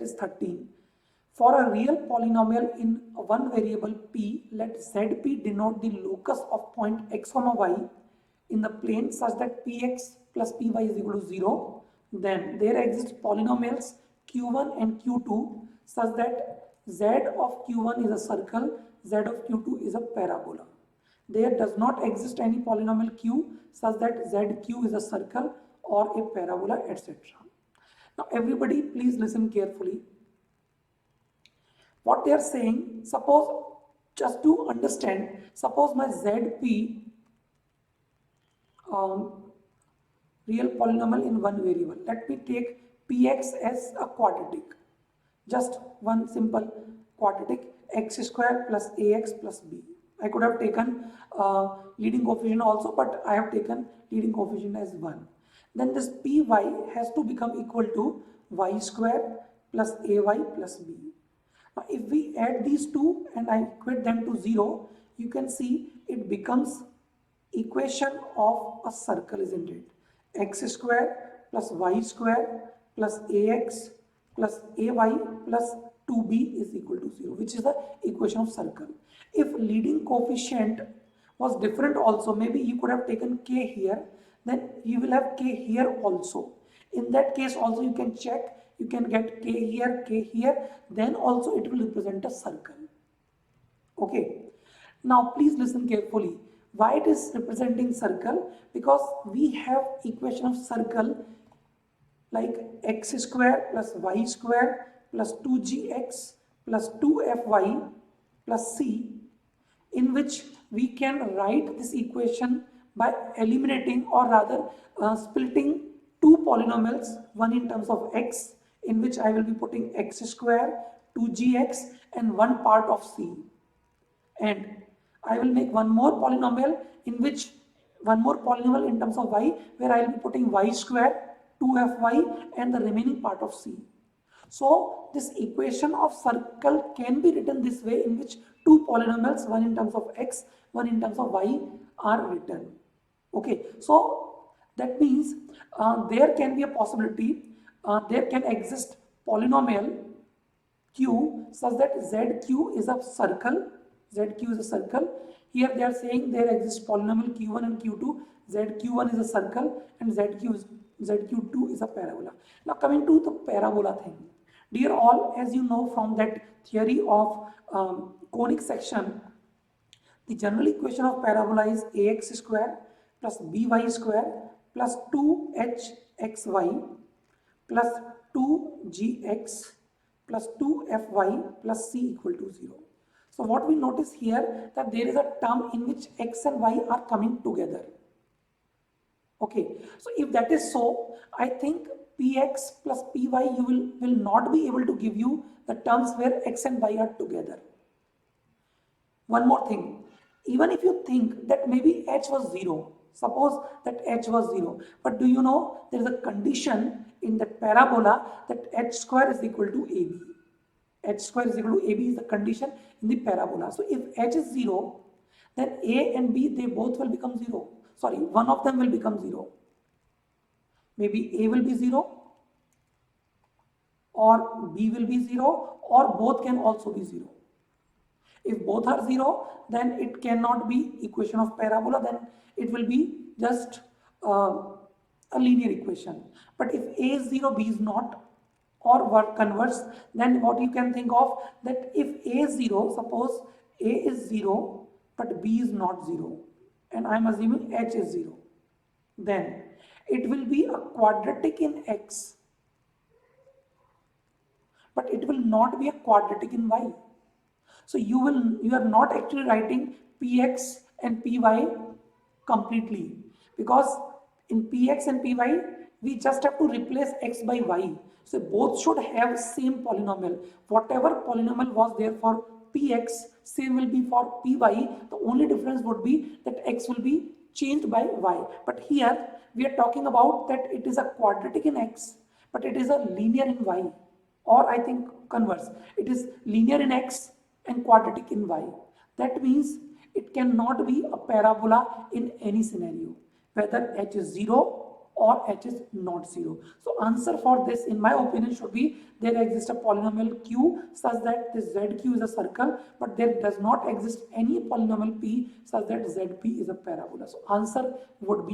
is 13. For a real polynomial in one variable p, let zp denote the locus of point x comma y in the plane such that px plus py is equal to 0. Then there exist polynomials q1 and q2 such that z of q1 is a circle, z of q2 is a parabola. There does not exist any polynomial q such that zq is a circle or a parabola, etc. Now everybody please listen carefully. What they are saying, suppose, just to understand, suppose my zp um, real polynomial in one variable. Let me take px as a quadratic, just one simple quadratic, x square plus ax plus b. I could have taken leading coefficient also, but I have taken leading coefficient as 1. Then this py has to become equal to y square plus ay plus b. Now, if we add these two and I equate them to 0, you can see it becomes equation of a circle, isn't it? X square plus y square plus ax plus ay plus 2b is equal to 0, which is the equation of circle. If leading coefficient was different also, maybe you could have taken k here, then you will have k here also. In that case also you can check, you can get k here, then also it will represent a circle. Okay, now please listen carefully. Why it is representing circle? Because we have equation of circle like x square plus y square plus 2gx plus 2fy plus c, in which we can write this equation by eliminating, or rather splitting two polynomials, one in terms of x, in which I will be putting x square, 2gx and one part of c. And I will make one more polynomial in terms of y, where I will be putting y square, 2fy and the remaining part of c. So this equation of circle can be written this way, in which two polynomials, one in terms of x, one in terms of y, are written. Okay, so that means there can be a possibility, there can exist polynomial q such that zq is a circle, zq is a circle. Here they are saying there exists polynomial q1 and q2, zq1 is a circle and zq2 is a parabola. Now coming to the parabola thing. Dear all, as you know from that theory of conic section, the general equation of parabola is ax square plus by square plus 2hxy plus 2gx plus 2fy plus c equal to 0. So what we notice here, that there is a term in which x and y are coming together. Okay, so if that is so, I think px plus py will not be able to give you the terms where x and y are together. One more thing, even if you think that maybe h was 0, suppose that h was 0, but do you know there is a condition in that parabola that h square is equal to ab. H square is equal to ab is the condition in the parabola. So if h is 0, then a and b, they both will become 0. Sorry, one of them will become 0. Maybe a will be 0 or b will be 0, or both can also be 0. If both are 0, then it cannot be equation of parabola, then it will be just a linear equation. But if a is 0, b is not, or what converse, then what you can think of, that if a is 0, suppose a is 0 but b is not 0, and I am assuming h is 0, then it will be a quadratic in x, but it will not be a quadratic in y. So you are not actually writing px and py completely, because in px and py we just have to replace x by y. So both should have same polynomial. Whatever polynomial was there for px, same will be for py. The only difference would be that x will be changed by y. But here we are talking about that it is a quadratic in x, but it is a linear in y, or I think converse. It is linear in x and quadratic in y. That means it cannot be a parabola in any scenario, whether h is 0 or h is not 0. So answer for this in my opinion should be there exists a polynomial q such that this zq is a circle, but there does not exist any polynomial p such that zp is a parabola. So answer would be